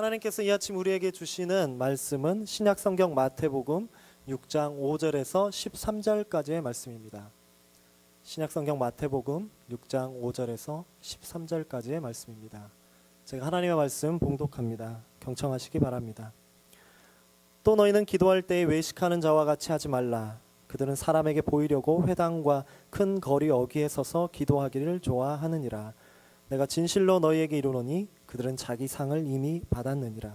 하나님께서 이 아침 우리에게 주시는 말씀은 신약성경 마태복음 6장 5절에서 13절까지의 말씀입니다. 신약성경 마태복음 6장 5절에서 13절까지의 말씀입니다. 제가 하나님의 말씀 봉독합니다. 경청하시기 바랍니다. 또 너희는 기도할 때에 외식하는 자와 같이 하지 말라. 그들은 사람에게 보이려고 회당과 큰 거리 어귀에 서서 기도하기를 좋아하느니라. 내가 진실로 너희에게 이르노니 그들은 자기 상을 이미 받았느니라.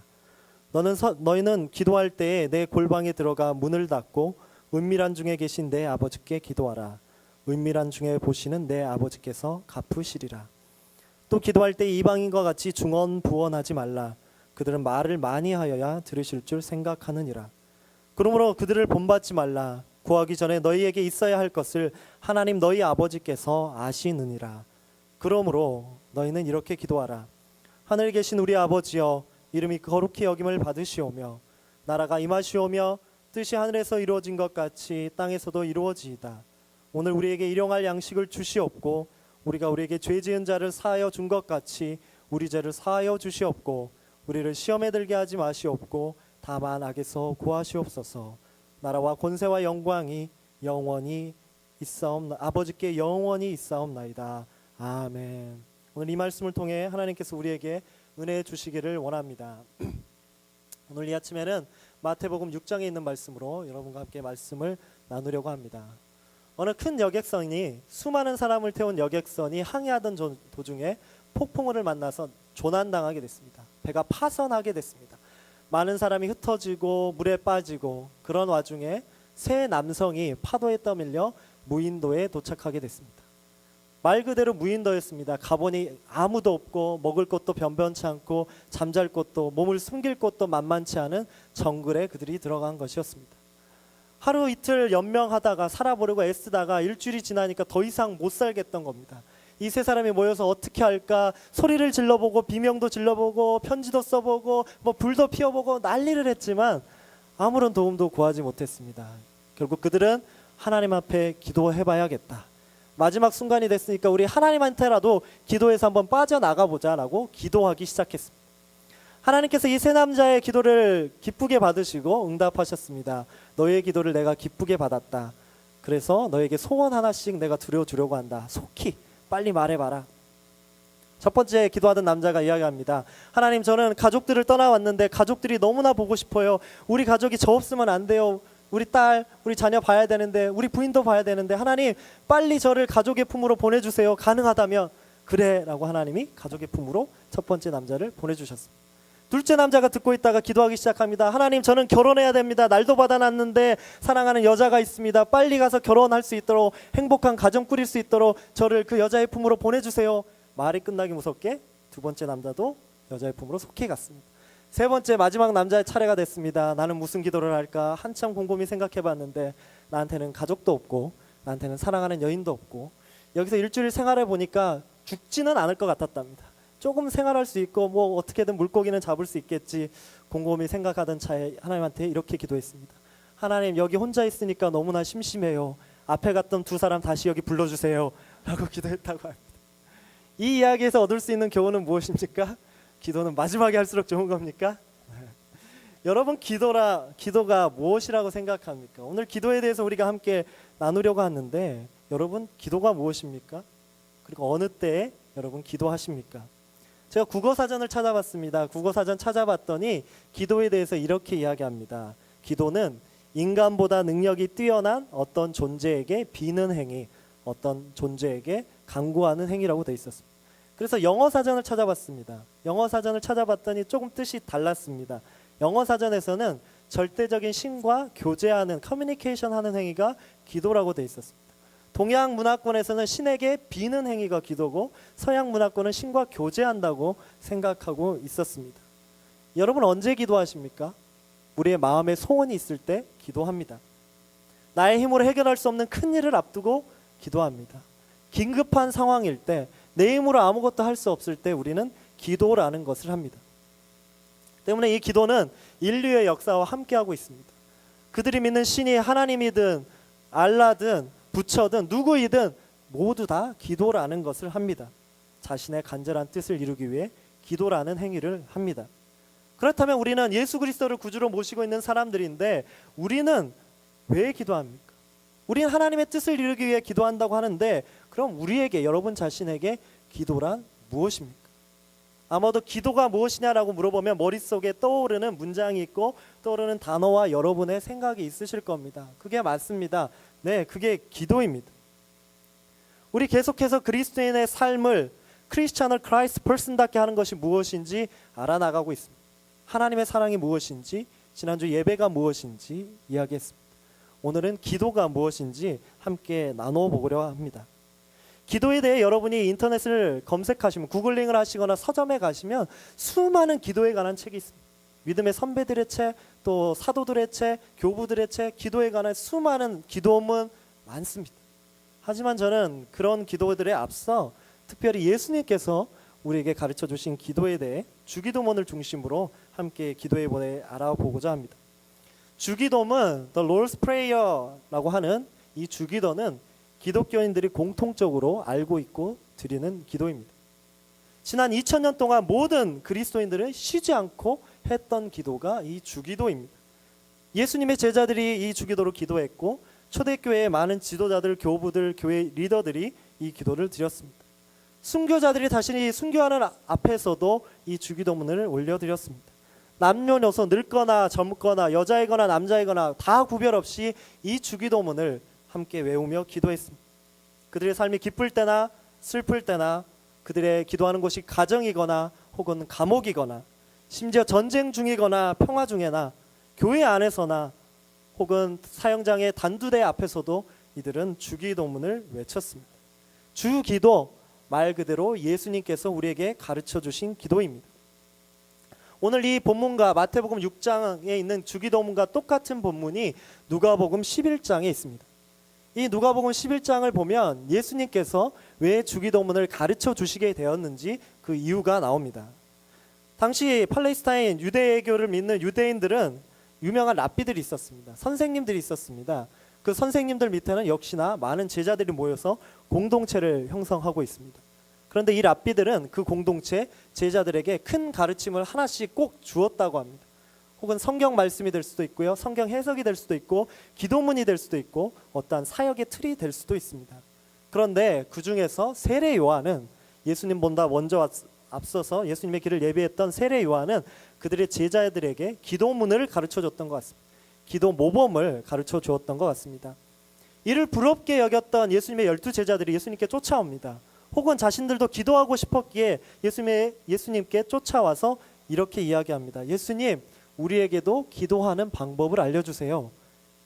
너희는 기도할 때에 내 골방에 들어가 문을 닫고 은밀한 중에 계신 내 아버지께 기도하라. 은밀한 중에 보시는 내 아버지께서 갚으시리라. 또 기도할 때 이방인과 같이 중언부언하지 말라. 그들은 말을 많이 하여야 들으실 줄 생각하느니라. 그러므로 그들을 본받지 말라. 구하기 전에 너희에게 있어야 할 것을 하나님 너희 아버지께서 아시느니라. 그러므로 너희는 이렇게 기도하라. 하늘에 계신 우리 아버지여, 이름이 거룩히 여김을 받으시오며 나라가 임하시오며 뜻이 하늘에서 이루어진 것 같이 땅에서도 이루어지이다. 오늘 우리에게 일용할 양식을 주시옵고 우리가 우리에게 죄 지은 자를 사하여 준 것 같이 우리 죄를 사하여 주시옵고 우리를 시험에 들게 하지 마시옵고 다만 악에서 구하시옵소서. 나라와 권세와 영광이 영원히 아버지께 영원히 있사옵나이다. 아멘. 오늘 이 말씀을 통해 하나님께서 우리에게 은혜 주시기를 원합니다. 오늘 이 아침에는 마태복음 6장에 있는 말씀으로 여러분과 함께 말씀을 나누려고 합니다. 어느 큰 여객선이 수많은 사람을 태운 여객선이 항해하던 도중에 폭풍우를 만나서 조난당하게 됐습니다. 배가 파선하게 됐습니다. 많은 사람이 흩어지고 물에 빠지고 그런 와중에 세 남성이 파도에 떠밀려 무인도에 도착하게 됐습니다. 말 그대로 무인도였습니다. 가보니 아무도 없고 먹을 것도 변변치 않고 잠잘 곳도 몸을 숨길 곳도 만만치 않은 정글에 그들이 들어간 것이었습니다. 하루 이틀 연명하다가 살아보려고 애쓰다가 일주일이 지나니까 더 이상 못 살겠던 겁니다. 이 세 사람이 모여서 어떻게 할까 소리를 질러보고 비명도 질러보고 편지도 써보고 불도 피워보고 난리를 했지만 아무런 도움도 구하지 못했습니다. 결국 그들은 하나님 앞에 기도해봐야겠다. 마지막 순간이 됐으니까 우리 하나님한테라도 기도해서 한번 빠져나가보자 라고 기도하기 시작했습니다. 하나님께서 이 세 남자의 기도를 기쁘게 받으시고 응답하셨습니다. 너희의 기도를 내가 기쁘게 받았다. 그래서 너에게 소원 하나씩 내가 드려주려고 한다. 속히 빨리 말해봐라. 첫 번째 기도하던 남자가 이야기합니다. 하나님, 저는 가족들을 떠나왔는데 가족들이 너무나 보고 싶어요. 우리 가족이 저 없으면 안 돼요. 우리 딸, 우리 자녀 봐야 되는데, 우리 부인도 봐야 되는데, 하나님 빨리 저를 가족의 품으로 보내주세요. 가능하다면. 그래 라고 하나님이 가족의 품으로 첫 번째 남자를 보내주셨습니다. 둘째 남자가 듣고 있다가 기도하기 시작합니다. 하나님, 저는 결혼해야 됩니다. 날도 받아놨는데 사랑하는 여자가 있습니다. 빨리 가서 결혼할 수 있도록 행복한 가정 꾸릴 수 있도록 저를 그 여자의 품으로 보내주세요. 말이 끝나기 무섭게 두 번째 남자도 여자의 품으로 속해 갔습니다. 세 번째 마지막 남자의 차례가 됐습니다. 나는 무슨 기도를 할까 한참 곰곰이 생각해봤는데 나한테는 가족도 없고 나한테는 사랑하는 여인도 없고 여기서 일주일 생활해 보니까 죽지는 않을 것 같았답니다. 조금 생활할 수 있고 어떻게든 물고기는 잡을 수 있겠지 곰곰이 생각하던 차에 하나님한테 이렇게 기도했습니다. 하나님, 여기 혼자 있으니까 너무나 심심해요. 앞에 갔던 두 사람 다시 여기 불러주세요 라고 기도했다고 합니다. 이 이야기에서 얻을 수 있는 교훈은 무엇입니까? 기도는 마지막에 할수록 좋은 겁니까? 여러분, 기도가 무엇이라고 생각합니까? 오늘 기도에 대해서 우리가 함께 나누려고 하는데 여러분, 기도가 무엇입니까? 그리고 어느 때에 여러분 기도하십니까? 제가 국어사전을 찾아봤습니다. 국어사전 찾아봤더니 기도에 대해서 이렇게 이야기합니다. 기도는 인간보다 능력이 뛰어난 어떤 존재에게 비는 행위, 어떤 존재에게 간구하는 행위라고 되어 있었습니다. 그래서 영어사전을 찾아봤습니다. 영어사전을 찾아봤더니 조금 뜻이 달랐습니다. 영어사전에서는 절대적인 신과 교제하는, 커뮤니케이션하는 행위가 기도라고 되어 있었습니다. 동양 문화권에서는 신에게 비는 행위가 기도고 서양 문화권은 신과 교제한다고 생각하고 있었습니다. 여러분, 언제 기도하십니까? 우리의 마음에 소원이 있을 때 기도합니다. 나의 힘으로 해결할 수 없는 큰 일을 앞두고 기도합니다. 긴급한 상황일 때, 내 힘으로 아무것도 할 수 없을 때 우리는 기도라는 것을 합니다. 때문에 이 기도는 인류의 역사와 함께하고 있습니다. 그들이 믿는 신이 하나님이든 알라든 부처든 누구이든 모두 다 기도라는 것을 합니다. 자신의 간절한 뜻을 이루기 위해 기도라는 행위를 합니다. 그렇다면 우리는 예수 그리스도를 구주로 모시고 있는 사람들인데 우리는 왜 기도합니까? 우리는 하나님의 뜻을 이루기 위해 기도한다고 하는데 그럼 우리에게, 여러분 자신에게 기도란 무엇입니까? 아마도 기도가 무엇이냐라고 물어보면 머릿속에 떠오르는 문장이 있고 떠오르는 단어와 여러분의 생각이 있으실 겁니다. 그게 맞습니다. 네, 그게 기도입니다. 우리 계속해서 그리스도인의 삶을 크리스천을 크라이스트 퍼슨답게 하는 것이 무엇인지 알아나가고 있습니다. 하나님의 사랑이 무엇인지, 지난주 예배가 무엇인지 이야기했습니다. 오늘은 기도가 무엇인지 함께 나눠보려 합니다. 기도에 대해 여러분이 인터넷을 검색하시면, 구글링을 하시거나 서점에 가시면 수많은 기도에 관한 책이 있습니다. 믿음의 선배들의 책, 또 사도들의 책, 교부들의 책, 기도에 관한 수많은 기도문 많습니다. 하지만 저는 그런 기도들에 앞서 특별히 예수님께서 우리에게 가르쳐 주신 기도에 대해 주기도문을 중심으로 함께 기도에 대해 알아보고자 합니다. 주기도문, The Lord's Prayer라고 하는 이 주기도는 기독교인들이 공통적으로 알고 있고 드리는 기도입니다. 지난 2000년 동안 모든 그리스도인들은 쉬지 않고 했던 기도가 이 주기도입니다. 예수님의 제자들이 이 주기도로 기도했고 초대교회의 많은 지도자들, 교부들, 교회 리더들이 이 기도를 드렸습니다. 순교자들이 자신이 순교하는 앞에서도 이 주기도문을 올려드렸습니다. 남녀노소, 늙거나 젊거나 여자이거나 남자이거나 다 구별 없이 이 주기도문을 함께 외우며 기도했습니다. 그들의 삶이 기쁠 때나 슬플 때나, 그들의 기도하는 곳이 가정이거나 혹은 감옥이거나, 심지어 전쟁 중이거나 평화 중에나, 교회 안에서나 혹은 사형장의 단두대 앞에서도 이들은 주기도문을 외쳤습니다. 주기도, 말 그대로 예수님께서 우리에게 가르쳐 주신 기도입니다. 오늘 이 본문과 마태복음 6장에 있는 주기도문과 똑같은 본문이 누가복음 11장에 있습니다. 이 누가복음 11장을 보면 예수님께서 왜 주기도문을 가르쳐 주시게 되었는지 그 이유가 나옵니다. 당시 팔레스타인 유대교를 믿는 유대인들은 유명한 랍비들이 있었습니다. 선생님들이 있었습니다. 그 선생님들 밑에는 역시나 많은 제자들이 모여서 공동체를 형성하고 있습니다. 그런데 이 랍비들은 그 공동체 제자들에게 큰 가르침을 하나씩 꼭 주었다고 합니다. 혹은 성경 말씀이 될 수도 있고요, 성경 해석이 될 수도 있고, 기도문이 될 수도 있고, 어떠한 사역의 틀이 될 수도 있습니다. 그런데 그 중에서 세례 요한은, 예수님보다 먼저 앞서서 예수님의 길을 예비했던 세례 요한은 그들의 제자들에게 기도문을 가르쳐 줬던 것 같습니다. 기도 모범을 가르쳐 주었던 것 같습니다. 이를 부럽게 여겼던 예수님의 12제자들이 예수님께 쫓아옵니다. 혹은 자신들도 기도하고 싶었기에 예수님께 쫓아와서 이렇게 이야기합니다. 예수님, 우리에게도 기도하는 방법을 알려주세요.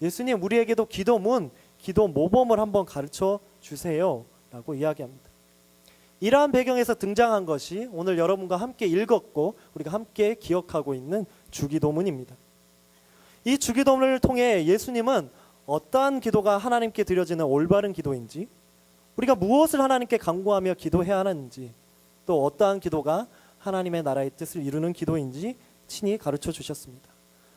예수님, 우리에게도 기도문, 기도 모범을 한번 가르쳐 주세요 라고 이야기합니다. 이러한 배경에서 등장한 것이 오늘 여러분과 함께 읽었고 우리가 함께 기억하고 있는 주기도문입니다. 이 주기도문을 통해 예수님은 어떠한 기도가 하나님께 드려지는 올바른 기도인지, 우리가 무엇을 하나님께 간구하며 기도해야 하는지, 또 어떠한 기도가 하나님의 나라의 뜻을 이루는 기도인지 친히 가르쳐 주셨습니다.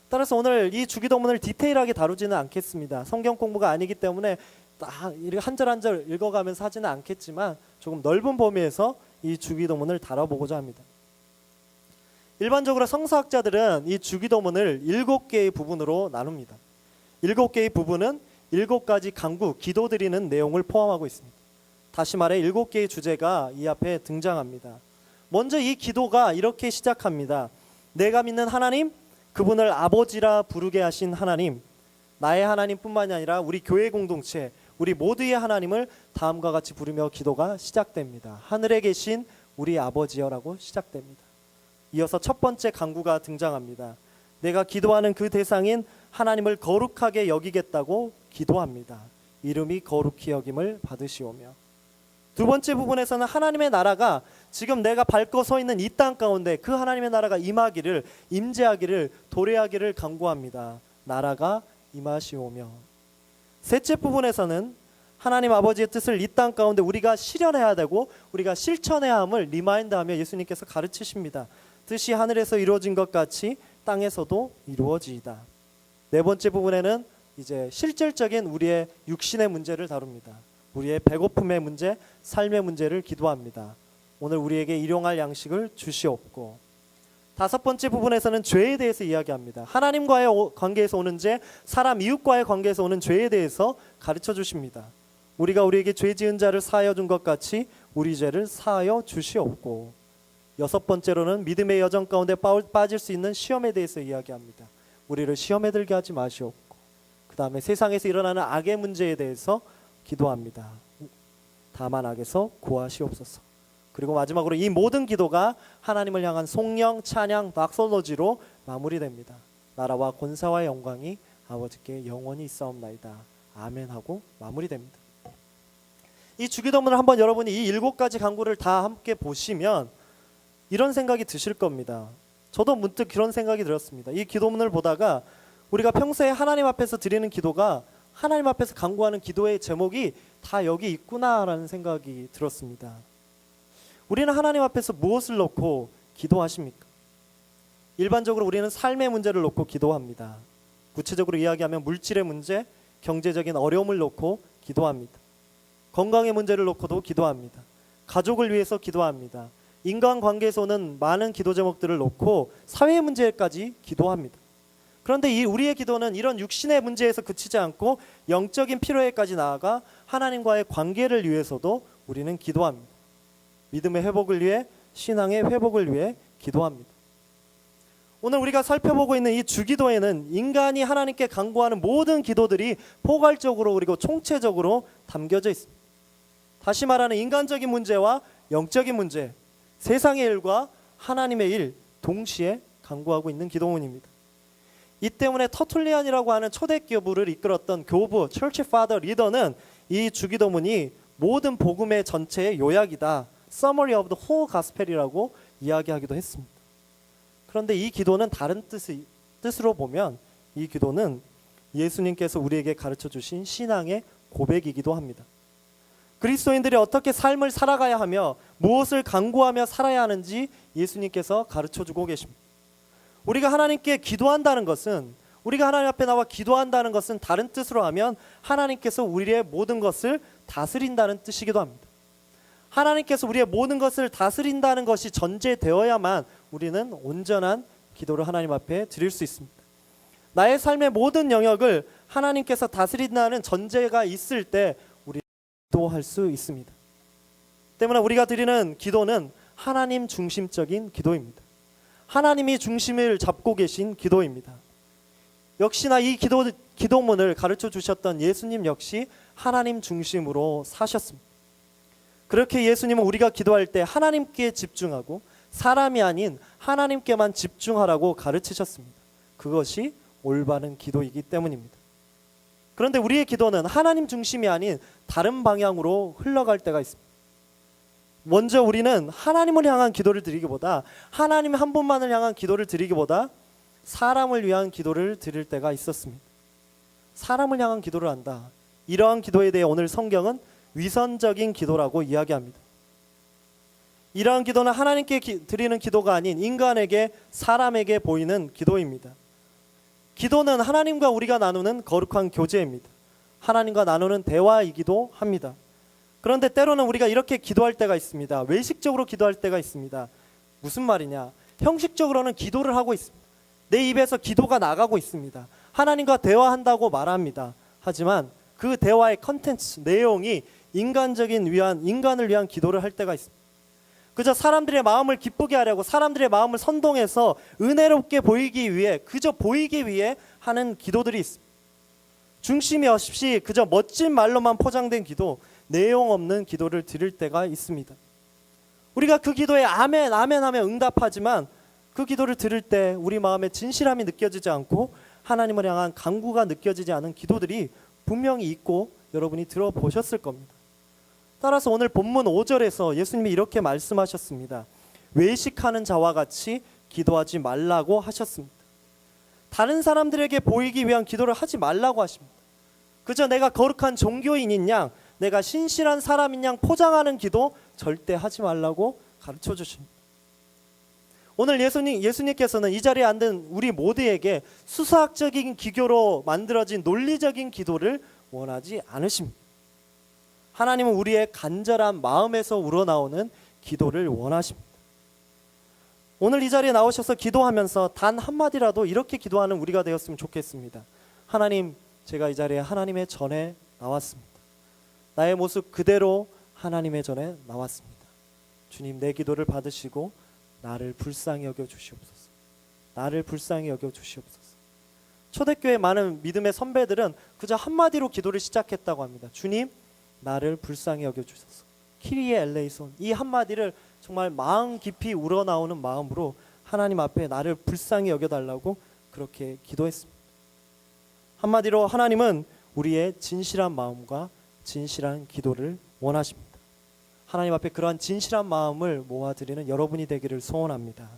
따라서 오늘 이 주기도문을 디테일하게 다루지는 않겠습니다. 성경 공부가 아니기 때문에 한 절 한 절 읽어가면서 하지는 않겠지만 조금 넓은 범위에서 이 주기도문을 다뤄보고자 합니다. 일반적으로 성서학자들은 이 주기도문을 7개의 부분으로 나눕니다. 7개의 부분은 7가지 간구, 기도드리는 내용을 포함하고 있습니다. 다시 말해 7개의 주제가 이 앞에 등장합니다. 먼저 이 기도가 이렇게 시작합니다. 내가 믿는 하나님, 그분을 아버지라 부르게 하신 하나님, 나의 하나님뿐만이 아니라 우리 교회 공동체, 우리 모두의 하나님을 다음과 같이 부르며 기도가 시작됩니다. 하늘에 계신 우리 아버지여라고 시작됩니다. 이어서 첫 번째 간구가 등장합니다. 내가 기도하는 그 대상인 하나님을 거룩하게 여기겠다고 기도합니다. 이름이 거룩히 여김을 받으시오며. 두 번째 부분에서는 하나님의 나라가 지금 내가 밟고 서 있는 이 땅 가운데 그 하나님의 나라가 임하기를, 임재하기를, 도래하기를 간구합니다. 나라가 임하시오며. 셋째 부분에서는 하나님 아버지의 뜻을 이 땅 가운데 우리가 실현해야 되고 우리가 실천해야 함을 리마인드하며 예수님께서 가르치십니다. 뜻이 하늘에서 이루어진 것 같이 땅에서도 이루어지이다. 네 번째 부분에는 이제 실질적인 우리의 육신의 문제를 다룹니다. 우리의 배고픔의 문제, 삶의 문제를 기도합니다. 오늘 우리에게 일용할 양식을 주시옵고. 다섯 번째 부분에서는 죄에 대해서 이야기합니다. 하나님과의 관계에서 오는 죄, 사람 이웃과의 관계에서 오는 죄에 대해서 가르쳐 주십니다. 우리가 우리에게 죄 지은 자를 사하여 준 것 같이 우리 죄를 사하여 주시옵고, 여섯 번째로는 믿음의 여정 가운데 빠질 수 있는 시험에 대해서 이야기합니다. 우리를 시험에 들게 하지 마시옵고, 그 다음에 세상에서 일어나는 악의 문제에 대해서 기도합니다. 다만 악에서 구하시옵소서. 그리고 마지막으로 이 모든 기도가 하나님을 향한 송영, 찬양, 닥솔로지로 마무리됩니다. 나라와 권세와 영광이 아버지께 영원히 있사옵나이다. 아멘 하고 마무리됩니다. 이 주기도문을 한번 여러분이 이 7가지 간구를 다 함께 보시면 이런 생각이 드실 겁니다. 저도 문득 그런 생각이 들었습니다. 이 기도문을 보다가 우리가 평소에 하나님 앞에서 드리는 기도가, 하나님 앞에서 간구하는 기도의 제목이 다 여기 있구나라는 생각이 들었습니다. 우리는 하나님 앞에서 무엇을 놓고 기도하십니까? 일반적으로 우리는 삶의 문제를 놓고 기도합니다. 구체적으로 이야기하면 물질의 문제, 경제적인 어려움을 놓고 기도합니다. 건강의 문제를 놓고도 기도합니다. 가족을 위해서 기도합니다. 인간관계에서 오는 많은 기도 제목들을 놓고 사회 문제까지 기도합니다. 그런데 우리의 기도는 이런 육신의 문제에서 그치지 않고 영적인 필요에까지 나아가 하나님과의 관계를 위해서도 우리는 기도합니다. 믿음의 회복을 위해, 신앙의 회복을 위해 기도합니다. 오늘 우리가 살펴보고 있는 이 주기도에는 인간이 하나님께 간구하는 모든 기도들이 포괄적으로 그리고 총체적으로 담겨져 있습니다. 다시 말하는 인간적인 문제와 영적인 문제, 세상의 일과 하나님의 일 동시에 간구하고 있는 기도문입니다. 이 때문에 터툴리안이라고 하는 초대 교부를 이끌었던 교부, 철치 파더 리더는 이 주기도문이 모든 복음의 전체의 요약이다, Summary of the whole Gospel이라고 이야기하기도 했습니다. 그런데 이 기도는 다른 뜻으로 보면 이 기도는 예수님께서 우리에게 가르쳐 주신 신앙의 고백이기도 합니다. 그리스도인들이 어떻게 삶을 살아가야 하며 무엇을 간구하며 살아야 하는지 예수님께서 가르쳐 주고 계십니다. 우리가 하나님께 기도한다는 것은, 우리가 하나님 앞에 나와 기도한다는 것은 다른 뜻으로 하면 하나님께서 우리의 모든 것을 다스린다는 뜻이기도 합니다. 하나님께서 우리의 모든 것을 다스린다는 것이 전제되어야만 우리는 온전한 기도를 하나님 앞에 드릴 수 있습니다. 나의 삶의 모든 영역을 하나님께서 다스린다는 전제가 있을 때 우리는 기도할 수 있습니다. 때문에 우리가 드리는 기도는 하나님 중심적인 기도입니다. 하나님이 중심을 잡고 계신 기도입니다. 역시나 이 기도문을 가르쳐 주셨던 예수님 역시 하나님 중심으로 사셨습니다. 그렇게 예수님은 우리가 기도할 때 하나님께 집중하고 사람이 아닌 하나님께만 집중하라고 가르치셨습니다. 그것이 올바른 기도이기 때문입니다. 그런데 우리의 기도는 하나님 중심이 아닌 다른 방향으로 흘러갈 때가 있습니다. 먼저 우리는 하나님을 향한 기도를 드리기보다, 하나님 한 분만을 향한 기도를 드리기보다 사람을 위한 기도를 드릴 때가 있었습니다. 사람을 향한 기도를 한다. 이러한 기도에 대해 오늘 성경은 위선적인 기도라고 이야기합니다. 이러한 기도는 하나님께 드리는 기도가 아닌 인간에게, 사람에게 보이는 기도입니다. 기도는 하나님과 우리가 나누는 거룩한 교제입니다. 하나님과 나누는 대화이기도 합니다. 그런데 때로는 우리가 이렇게 기도할 때가 있습니다. 외식적으로 기도할 때가 있습니다. 무슨 말이냐? 형식적으로는 기도를 하고 있습니다. 내 입에서 기도가 나가고 있습니다. 하나님과 대화한다고 말합니다. 하지만 그 대화의 컨텐츠, 내용이 인간을 위한 기도를 할 때가 있습니다. 그저 사람들의 마음을 기쁘게 하려고, 사람들의 마음을 선동해서 은혜롭게 보이기 위해, 그저 보이기 위해 하는 기도들이 있습니다. 중심이 없이 그저 멋진 말로만 포장된 기도, 내용 없는 기도를 드릴 때가 있습니다. 우리가 그 기도에 아멘, 아멘 하며 응답하지만 그 기도를 들을 때 우리 마음에 진실함이 느껴지지 않고 하나님을 향한 간구가 느껴지지 않은 기도들이 분명히 있고 여러분이 들어보셨을 겁니다. 따라서 오늘 본문 5절에서 예수님이 이렇게 말씀하셨습니다. 외식하는 자와 같이 기도하지 말라고 하셨습니다. 다른 사람들에게 보이기 위한 기도를 하지 말라고 하십니다. 그저 내가 거룩한 종교인인 양, 내가 신실한 사람인 양 포장하는 기도 절대 하지 말라고 가르쳐 주십니다. 오늘 예수님께서는 이 자리에 앉은 우리 모두에게 수사학적인 기교로 만들어진 논리적인 기도를 원하지 않으십니다. 하나님은 우리의 간절한 마음에서 우러나오는 기도를 원하십니다. 오늘 이 자리에 나오셔서 기도하면서 단 한마디라도 이렇게 기도하는 우리가 되었으면 좋겠습니다. 하나님, 제가 이 자리에 하나님의 전에 나왔습니다. 나의 모습 그대로 하나님의 전에 나왔습니다. 주님, 내 기도를 받으시고 나를 불쌍히 여겨 주시옵소서. 나를 불쌍히 여겨 주시옵소서. 초대교회 많은 믿음의 선배들은 그저 한마디로 기도를 시작했다고 합니다. 주님, 나를 불쌍히 여겨 주소서. 키리에 엘레이손, 이 한마디를 정말 마음 깊이 우러나오는 마음으로 하나님 앞에 나를 불쌍히 여겨달라고 그렇게 기도했습니다. 한마디로 하나님은 우리의 진실한 마음과 진실한 기도를 원하십니다. 하나님 앞에 그러한 진실한 마음을 모아드리는 여러분이 되기를 소원합니다.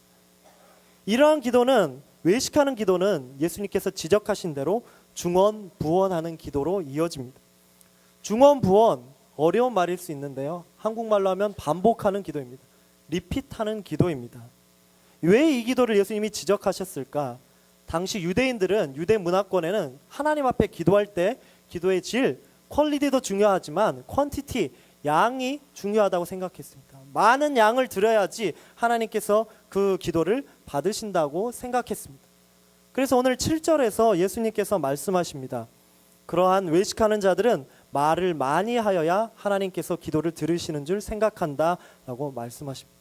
이러한 기도는, 외식하는 기도는 예수님께서 지적하신 대로 중언부언하는 기도로 이어집니다. 중언부언, 어려운 말일 수 있는데요, 한국말로 하면 반복하는 기도입니다. 리핏하는 기도입니다. 왜 이 기도를 예수님이 지적하셨을까? 당시 유대인들은, 유대 문화권에는 하나님 앞에 기도할 때 기도의 질, 퀄리티도 중요하지만 퀀티티, 양이 중요하다고 생각했습니다. 많은 양을 드려야지 하나님께서 그 기도를 받으신다고 생각했습니다. 그래서 오늘 7절에서 예수님께서 말씀하십니다. 그러한 외식하는 자들은 말을 많이 하여야 하나님께서 기도를 들으시는 줄 생각한다 라고 말씀하십니다.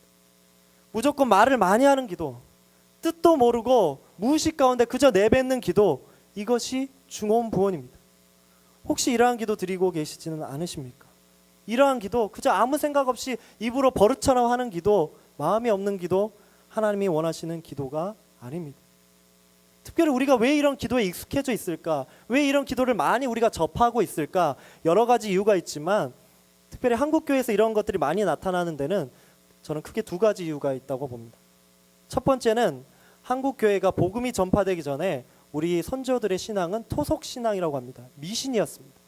무조건 말을 많이 하는 기도, 뜻도 모르고 무의식 가운데 그저 내뱉는 기도, 이것이 중언부언입니다. 혹시 이러한 기도 드리고 계시지는 않으십니까? 이러한 기도, 그저 아무 생각 없이 입으로 버릇처럼 하는 기도, 마음이 없는 기도, 하나님이 원하시는 기도가 아닙니다. 특별히 우리가 왜 이런 기도에 익숙해져 있을까? 왜 이런 기도를 많이 우리가 접하고 있을까? 여러 가지 이유가 있지만 특별히 한국교회에서 이런 것들이 많이 나타나는 데는 저는 크게 두 가지 이유가 있다고 봅니다. 첫 번째는 한국교회가 복음이 전파되기 전에 우리 선조들의 신앙은 토속신앙이라고 합니다. 미신이었습니다.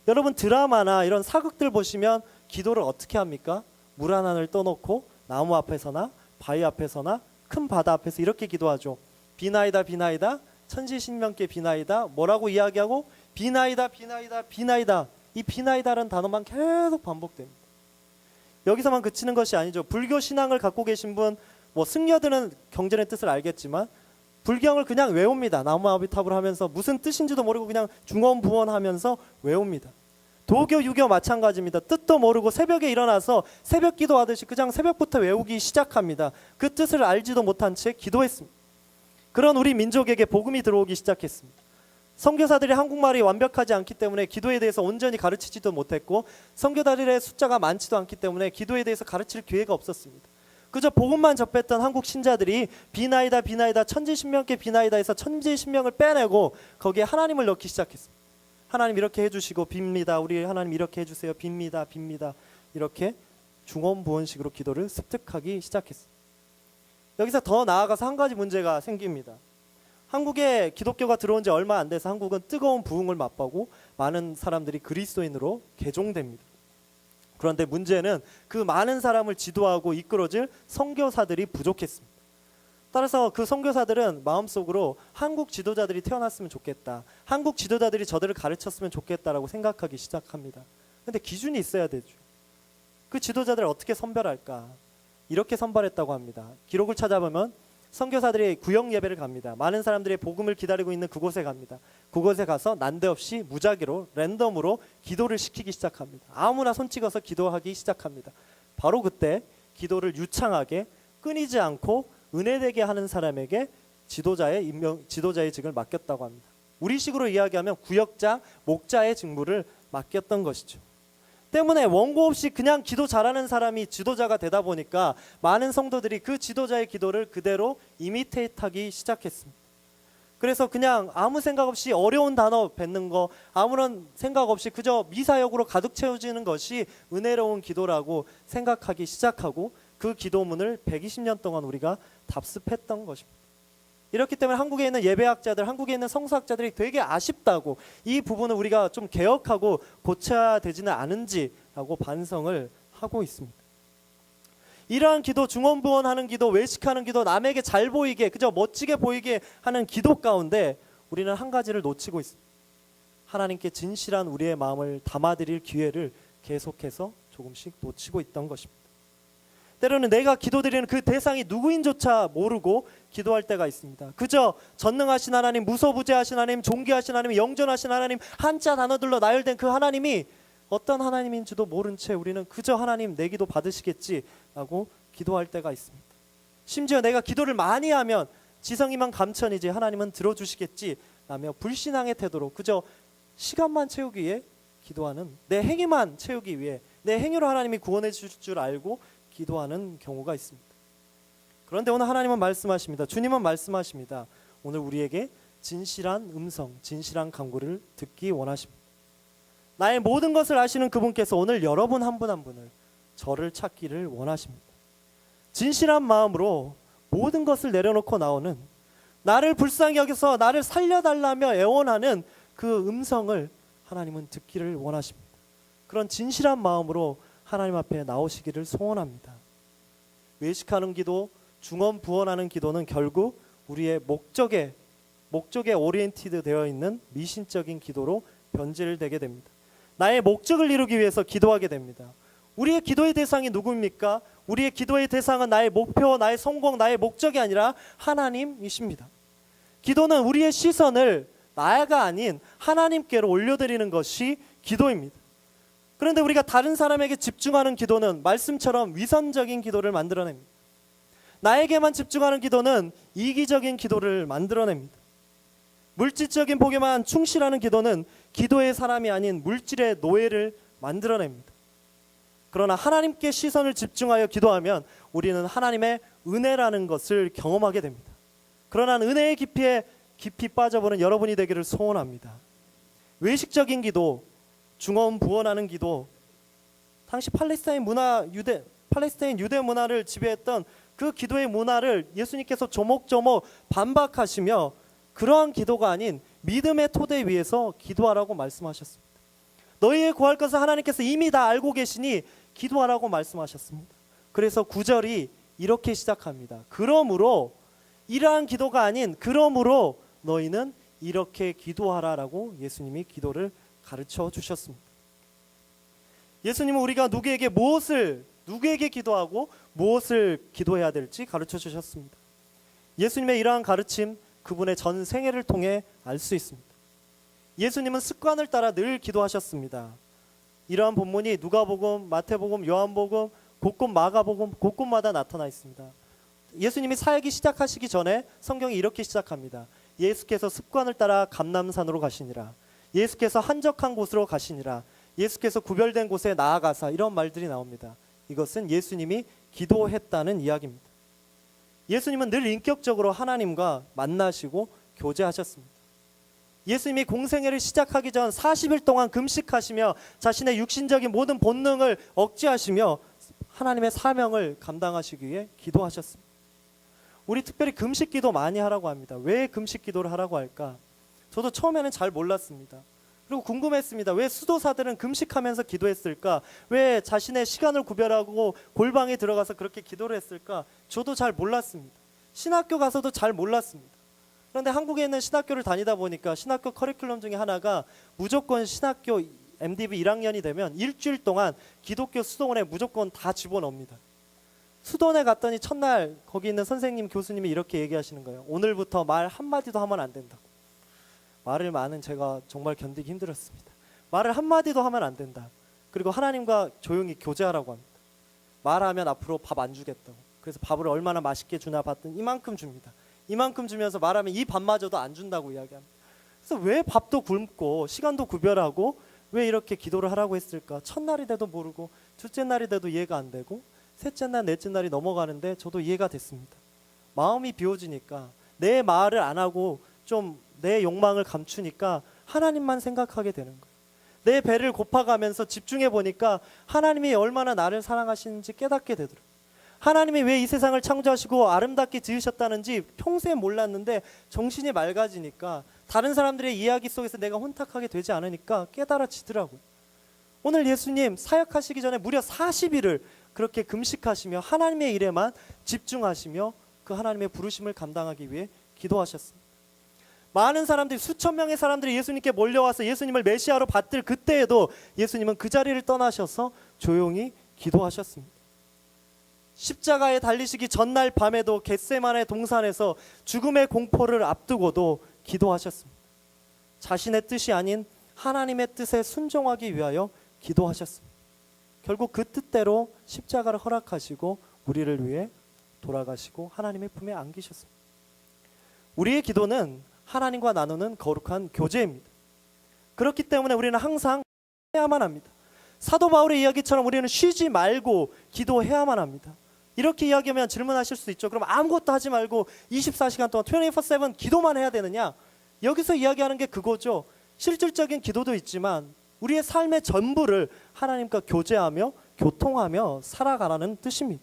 여러분 드라마나 이런 사극들 보시면 기도를 어떻게 합니까? 물 하나를 떠놓고 나무 앞에서나 바위 앞에서나 큰 바다 앞에서 이렇게 기도하죠. 비나이다 비나이다 천지신명께 비나이다, 뭐라고 이야기하고 비나이다 비나이다 비나이다, 이 비나이다라는 단어만 계속 반복됩니다. 여기서만 그치는 것이 아니죠. 불교 신앙을 갖고 계신 분, 뭐 승려들은 경전의 뜻을 알겠지만 불경을 그냥 외웁니다. 나무아비탑을 하면서 무슨 뜻인지도 모르고 그냥 중언부언하면서 외웁니다. 도교, 유교 마찬가지입니다. 뜻도 모르고 새벽에 일어나서 새벽 기도하듯이 그냥 새벽부터 외우기 시작합니다. 그 뜻을 알지도 못한 채 기도했습니다. 그런 우리 민족에게 복음이 들어오기 시작했습니다. 선교사들이 한국말이 완벽하지 않기 때문에 기도에 대해서 온전히 가르치지도 못했고, 선교사들의 숫자가 많지도 않기 때문에 기도에 대해서 가르칠 기회가 없었습니다. 그저 복음만 접했던 한국 신자들이 비나이다 비나이다 천지신명께 비나이다 해서 천지신명을 빼내고 거기에 하나님을 넣기 시작했습니다. 하나님 이렇게 해주시고 빕니다. 우리 하나님 이렇게 해주세요. 빕니다. 빕니다. 이렇게 중언부언식으로 기도를 습득하기 시작했습니다. 여기서 더 나아가서 한 가지 문제가 생깁니다. 한국에 기독교가 들어온 지 얼마 안 돼서 한국은 뜨거운 부흥을 맛보고 많은 사람들이 그리스도인으로 개종됩니다. 그런데 문제는 그 많은 사람을 지도하고 이끌어줄 선교사들이 부족했습니다. 따라서 그 선교사들은 마음속으로 한국 지도자들이 태어났으면 좋겠다, 한국 지도자들이 저들을 가르쳤으면 좋겠다라고 생각하기 시작합니다. 그런데 기준이 있어야 되죠. 그 지도자들을 어떻게 선별할까? 이렇게 선발했다고 합니다. 기록을 찾아보면 선교사들이 구역 예배를 갑니다. 많은 사람들이 복음을 기다리고 있는 그곳에 갑니다. 그곳에 가서 난데없이 무작위로 랜덤으로 기도를 시키기 시작합니다. 아무나 손 찍어서 기도하기 시작합니다. 바로 그때 기도를 유창하게 끊이지 않고 은혜되게 하는 사람에게 지도자의 직을 맡겼다고 합니다. 우리식으로 이야기하면 구역장, 목자의 직무를 맡겼던 것이죠. 때문에 원고 없이 그냥 기도 잘하는 사람이 지도자가 되다 보니까 많은 성도들이 그 지도자의 기도를 그대로 이미테이트하기 시작했습니다. 그래서 그냥 아무 생각 없이 어려운 단어 뱉는 거, 아무런 생각 없이 그저 미사역으로 가득 채워지는 것이 은혜로운 기도라고 생각하기 시작하고 그 기도문을 120년 동안 우리가 답습했던 것입니다. 이렇기 때문에 한국에 있는 예배학자들, 한국에 있는 성서학자들이 되게 아쉽다고, 이 부분을 우리가 좀 개혁하고 고쳐야 되지는 않은지라고 반성을 하고 있습니다. 이러한 기도, 중언부언하는 기도, 외식하는 기도, 남에게 잘 보이게, 그저 멋지게 보이게 하는 기도 가운데 우리는 한 가지를 놓치고 있습니다. 하나님께 진실한 우리의 마음을 담아드릴 기회를 계속해서 조금씩 놓치고 있던 것입니다. 때로는 내가 기도드리는 그 대상이 누구인조차 모르고 기도할 때가 있습니다. 그저 전능하신 하나님, 무소부재하신 하나님, 존귀하신 하나님, 영존하신 하나님, 한자 단어들로 나열된 그 하나님이 어떤 하나님인지도 모른 채 우리는 그저 하나님 내 기도 받으시겠지라고 기도할 때가 있습니다. 심지어 내가 기도를 많이 하면 지성이만 감천이지 하나님은 들어주시겠지 라며 불신앙의 태도로 그저 시간만 채우기 위해 기도하는, 내 행위만 채우기 위해 내 행위로 하나님이 구원해 주실 줄 알고 기도하는 경우가 있습니다. 그런데 오늘 하나님은 말씀하십니다. 주님은 말씀하십니다. 오늘 우리에게 진실한 음성, 진실한 간구를 듣기 원하십니다. 나의 모든 것을 아시는 그분께서 오늘 여러분 한 분 한 분을 저를 찾기를 원하십니다. 진실한 마음으로 모든 것을 내려놓고 나오는, 나를 불쌍히 여겨서 나를 살려달라며 애원하는 그 음성을 하나님은 듣기를 원하십니다. 그런 진실한 마음으로 하나님 앞에 나오시기를 소원합니다. 외식하는 기도, 중언부언하는 기도는 결국 우리의 목적에 오리엔티드 되어 있는 미신적인 기도로 변질되게 됩니다. 나의 목적을 이루기 위해서 기도하게 됩니다. 우리의 기도의 대상이 누구입니까? 우리의 기도의 대상은 나의 목표, 나의 성공, 나의 목적이 아니라 하나님이십니다. 기도는 우리의 시선을 나가 아닌 하나님께로 올려드리는 것이 기도입니다. 그런데 우리가 다른 사람에게 집중하는 기도는 말씀처럼 위선적인 기도를 만들어냅니다. 나에게만 집중하는 기도는 이기적인 기도를 만들어냅니다. 물질적인 복에만 충실하는 기도는 기도의 사람이 아닌 물질의 노예를 만들어냅니다. 그러나 하나님께 시선을 집중하여 기도하면 우리는 하나님의 은혜라는 것을 경험하게 됩니다. 그러나 은혜의 깊이에 깊이 빠져버린 여러분이 되기를 소원합니다. 외식적인 기도, 중언부언하는 기도, 당시 팔레스타인 유대 문화를 지배했던 그 기도의 문화를 예수님께서 조목조목 반박하시며 그러한 기도가 아닌 믿음의 토대 위에서 기도하라고 말씀하셨습니다. 너희의 구할 것을 하나님께서 이미 다 알고 계시니 기도하라고 말씀하셨습니다. 그래서 9절이 이렇게 시작합니다. 그러므로, 이러한 기도가 아닌 그러므로 너희는 이렇게 기도하라라고 예수님이 기도를 가르쳐 주셨습니다. 예수님은 우리가 누구에게 기도하고 무엇을 기도해야 될지 가르쳐 주셨습니다. 예수님의 이러한 가르침, 그분의 전 생애를 통해 알 수 있습니다. 예수님은 습관을 따라 늘 기도하셨습니다. 이러한 본문이 누가복음, 마태복음, 요한복음, 곳곳 마가복음, 곳곳마다 나타나 있습니다. 예수님이 사역이 시작하시기 전에 성경이 이렇게 시작합니다. 예수께서 습관을 따라 감람산으로 가시니라. 예수께서 한적한 곳으로 가시니라. 예수께서 구별된 곳에 나아가사, 이런 말들이 나옵니다. 이것은 예수님이 기도했다는 이야기입니다. 예수님은 늘 인격적으로 하나님과 만나시고 교제하셨습니다. 예수님이 공생애를 시작하기 전 40일 동안 금식하시며 자신의 육신적인 모든 본능을 억제하시며 하나님의 사명을 감당하시기 위해 기도하셨습니다. 우리 특별히 금식 기도 많이 하라고 합니다. 왜 금식 기도를 하라고 할까? 저도 처음에는 잘 몰랐습니다. 그리고 궁금했습니다. 왜 수도사들은 금식하면서 기도했을까? 왜 자신의 시간을 구별하고 골방에 들어가서 그렇게 기도를 했을까? 저도 잘 몰랐습니다. 신학교 가서도 잘 몰랐습니다. 그런데 한국에 있는 신학교를 다니다 보니까 신학교 커리큘럼 중에 하나가 무조건 신학교 MDB 1학년이 되면 일주일 동안 기독교 수도원에 무조건 다 집어넣습니다. 수도원에 갔더니 첫날 거기 있는 선생님, 교수님이 이렇게 얘기하시는 거예요. 오늘부터 말 한마디도 하면 안 된다고. 말을 많은 제가 정말 견디기 힘들었습니다. 말을 한마디도 하면 안 된다. 그리고 하나님과 조용히 교제하라고 합니다. 말하면 앞으로 밥 안 주겠다고. 그래서 밥을 얼마나 맛있게 주나 봤더니 이만큼 줍니다. 이만큼 주면서 말하면 이 밥마저도 안 준다고 이야기합니다. 그래서 왜 밥도 굶고 시간도 구별하고 왜 이렇게 기도를 하라고 했을까? 첫날이 돼도 모르고 둘째 날이 돼도 이해가 안 되고 셋째 날, 넷째 날이 넘어가는데 저도 이해가 됐습니다. 마음이 비워지니까 내 말을 안 하고 좀 내 욕망을 감추니까 하나님만 생각하게 되는 거예요. 내 배를 고파가면서 집중해 보니까 하나님이 얼마나 나를 사랑하시는지 깨닫게 되더라고요. 하나님이 왜 이 세상을 창조하시고 아름답게 지으셨다는지 평소에 몰랐는데 정신이 맑아지니까 다른 사람들의 이야기 속에서 내가 혼탁하게 되지 않으니까 깨달아지더라고요. 오늘 예수님 사역하시기 전에 무려 40일을 그렇게 금식하시며 하나님의 일에만 집중하시며 그 하나님의 부르심을 감당하기 위해 기도하셨습니다. 많은 사람들이, 수천 명의 사람들이 예수님께 몰려와서 예수님을 메시아로 받들 그때에도 예수님은 그 자리를 떠나셔서 조용히 기도하셨습니다. 십자가에 달리시기 전날 밤에도 겟세마네 동산에서 죽음의 공포를 앞두고도 기도하셨습니다. 자신의 뜻이 아닌 하나님의 뜻에 순종하기 위하여 기도하셨습니다. 결국 그 뜻대로 십자가를 허락하시고 우리를 위해 돌아가시고 하나님의 품에 안기셨습니다. 우리의 기도는 하나님과 나누는 거룩한 교제입니다. 그렇기 때문에 우리는 항상 해야만 합니다. 사도 바울의 이야기처럼 우리는 쉬지 말고 기도해야만 합니다. 이렇게 이야기하면 질문하실 수 있죠. 그럼 아무것도 하지 말고 24시간 동안 24/7 기도만 해야 되느냐? 여기서 이야기하는 게 그거죠. 실질적인 기도도 있지만 우리의 삶의 전부를 하나님과 교제하며 교통하며 살아가라는 뜻입니다.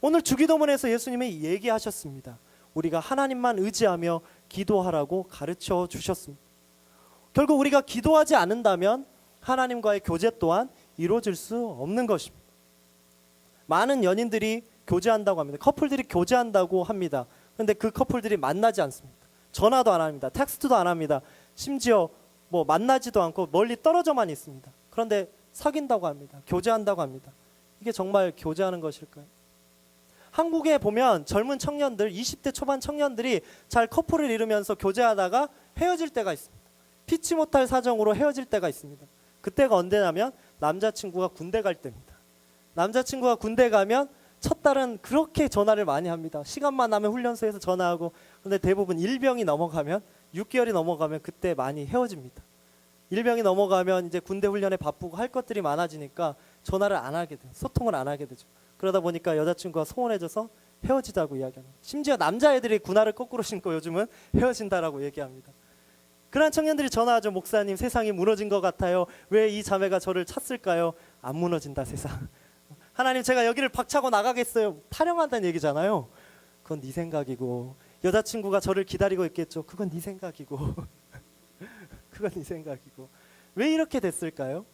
오늘 주기도문에서 예수님이 얘기하셨습니다. 우리가 하나님만 의지하며 기도하라고 가르쳐 주셨습니다. 결국 우리가 기도하지 않는다면 하나님과의 교제 또한 이루어질 수 없는 것입니다. 많은 연인들이 교제한다고 합니다. 커플들이 교제한다고 합니다. 그런데 그 커플들이 만나지 않습니다. 전화도 안 합니다. 텍스트도 안 합니다. 심지어 만나지도 않고 멀리 떨어져만 있습니다. 그런데 사귄다고 합니다. 교제한다고 합니다. 이게 정말 교제하는 것일까요? 한국에 보면 젊은 청년들, 20대 초반 청년들이 잘 커플을 이루면서 교제하다가 헤어질 때가 있습니다. 피치 못할 사정으로 헤어질 때가 있습니다. 그때가 언제냐면 남자친구가 군대 갈 때입니다. 남자친구가 군대 가면 첫 달은 그렇게 전화를 많이 합니다. 시간만 나면 훈련소에서 전화하고. 그런데 대부분 일병이 넘어가면 6개월이 넘어가면 그때 많이 헤어집니다. 일병이 넘어가면 이제 군대 훈련에 바쁘고 할 것들이 많아지니까 전화를 안 하게 돼요. 소통을 안 하게 되죠. 그러다 보니까 여자친구가 소원해져서 헤어지자고 이야기합니다. 심지어 남자애들이 군화를 거꾸로 신고 요즘은 헤어진다라고 얘기합니다. 그런 청년들이 전화하죠. 목사님, 세상이 무너진 것 같아요. 왜 이 자매가 저를 찾을까요? 안 무너진다 세상. 하나님, 제가 여기를 박차고 나가겠어요. 타령한다는 얘기잖아요. 그건 네 생각이고, 여자친구가 저를 기다리고 있겠죠. 그건 네 생각이고 그건 네 생각이고. 왜 이렇게 됐을까요?